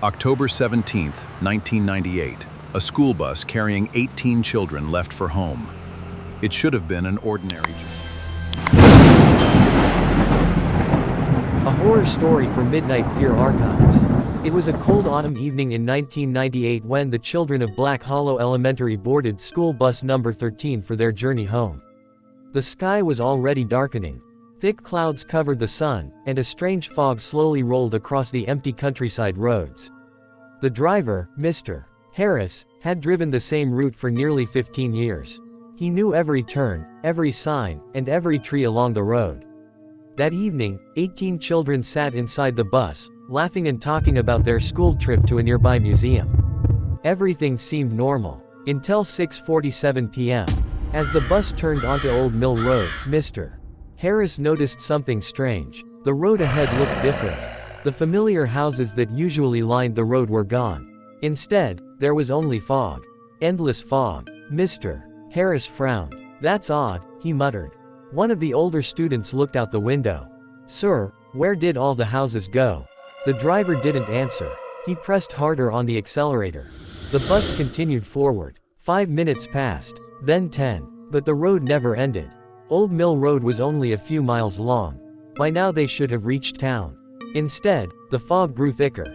October 17, 1998, a school bus carrying 18 children left for home. It should have been an ordinary journey. A horror story for Midnight Fear Archives. It was a cold autumn evening in 1998 when the children of Black Hollow Elementary boarded school bus number 13 for their journey home. The sky was already darkening. Thick clouds covered the sun, and a strange fog slowly rolled across the empty countryside roads. The driver, Mr. Harris, had driven the same route for nearly 15 years. He knew every turn, every sign, and every tree along the road. That evening, 18 children sat inside the bus, laughing and talking about their school trip to a nearby museum. Everything seemed normal, until 6:47 p.m. As the bus turned onto Old Mill Road, Mr. Harris noticed something strange. The road ahead looked different. The familiar houses that usually lined the road were gone. Instead, there was only fog. Endless fog. Mr. Harris frowned. "That's odd," he muttered. One of the older students looked out the window. "Sir, where did all the houses go?" The driver didn't answer. He pressed harder on the accelerator. The bus continued forward. 5 minutes passed, then 10. But the road never ended. Old Mill Road was only a few miles long. By now they should have reached town. Instead, the fog grew thicker.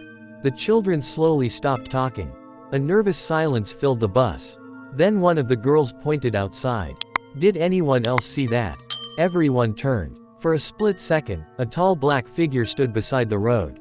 The children slowly stopped talking. A nervous silence filled the bus. Then one of the girls pointed outside. "Did anyone else see that?" Everyone turned. For a split second, a tall black figure stood beside the road,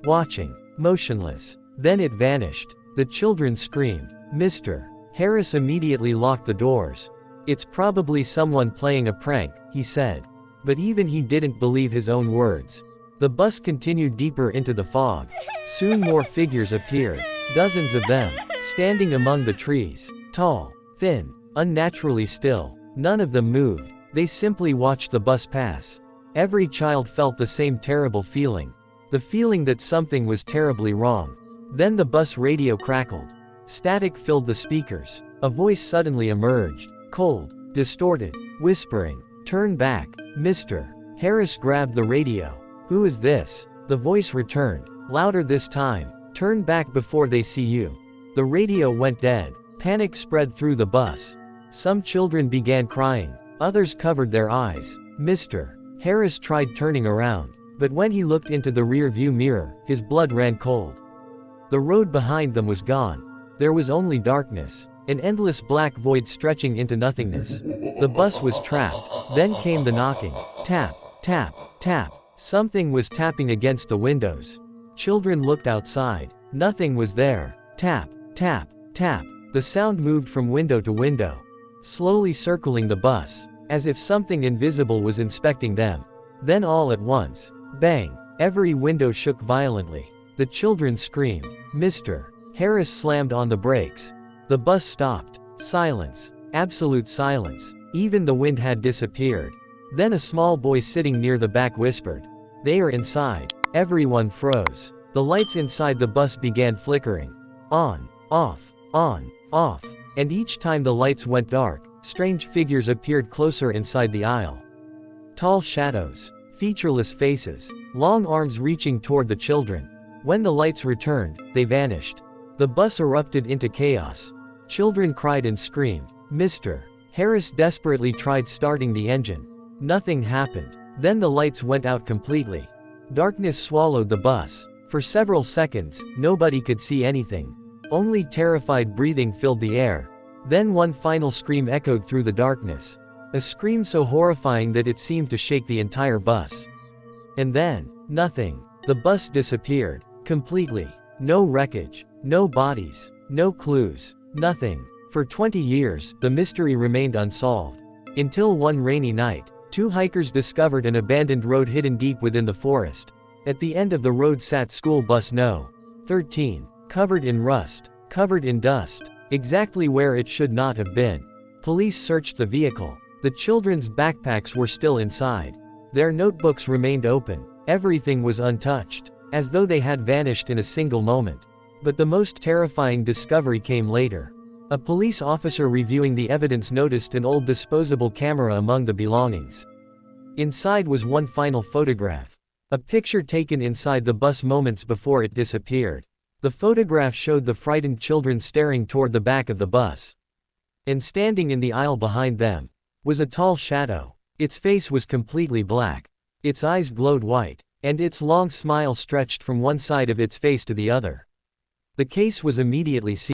watching, motionless. Then it vanished. The children screamed. Mr. Harris immediately locked the doors. "It's probably someone playing a prank," he said. But even he didn't believe his own words. The bus continued deeper into the fog. Soon more figures appeared. Dozens of them, standing among the trees. Tall, thin, unnaturally still. None of them moved. They simply watched the bus pass. Every child felt the same terrible feeling. The feeling that something was terribly wrong. Then the bus radio crackled. Static filled the speakers. A voice suddenly emerged. Cold, distorted, whispering. "Turn back." Mr. Harris grabbed the radio. "Who is this?" The voice returned, louder this time. "Turn back before they see you." The radio went dead. Panic spread through the bus. Some children began crying. Others covered their eyes. Mr. Harris tried turning around, but when he looked into the rear-view mirror, his blood ran cold. The road behind them was gone. There was only darkness. An endless black void stretching into nothingness. The bus was trapped. Then came the knocking. Tap, tap, tap. Something was tapping against the windows. Children looked outside. Nothing was there. Tap, tap, tap. The sound moved from window to window, slowly circling the bus, as if something invisible was inspecting them. Then all at once, bang! Every window shook violently. The children screamed. Mr. Harris slammed on the brakes. The bus stopped. Silence. Absolute silence. Even the wind had disappeared. Then a small boy sitting near the back whispered, "They are inside." Everyone froze. The lights inside the bus began flickering. On, off, on, off. And each time the lights went dark, strange figures appeared closer inside the aisle. Tall shadows. Featureless faces. Long arms reaching toward the children. When the lights returned, they vanished. The bus erupted into chaos. Children cried and screamed. Mr. Harris desperately tried starting the engine. Nothing happened. Then the lights went out completely. Darkness swallowed the bus. For several seconds, nobody could see anything. Only terrified breathing filled the air. Then one final scream echoed through the darkness. A scream so horrifying that it seemed to shake the entire bus. And then, nothing. The bus disappeared. Completely. No wreckage. No bodies. No clues. Nothing. For 20 years, the mystery remained unsolved. Until one rainy night, two hikers discovered an abandoned road hidden deep within the forest. At the end of the road sat school bus No. 13, covered in rust, covered in dust, exactly where it should not have been. Police searched the vehicle. The children's backpacks were still inside. Their notebooks remained open. Everything was untouched, as though they had vanished in a single moment. But the most terrifying discovery came later. A police officer reviewing the evidence noticed an old disposable camera among the belongings. Inside was one final photograph. A picture taken inside the bus moments before it disappeared. The photograph showed the frightened children staring toward the back of the bus. And standing in the aisle behind them was a tall shadow. Its face was completely black. Its eyes glowed white, and its long smile stretched from one side of its face to the other. The case was immediately seized.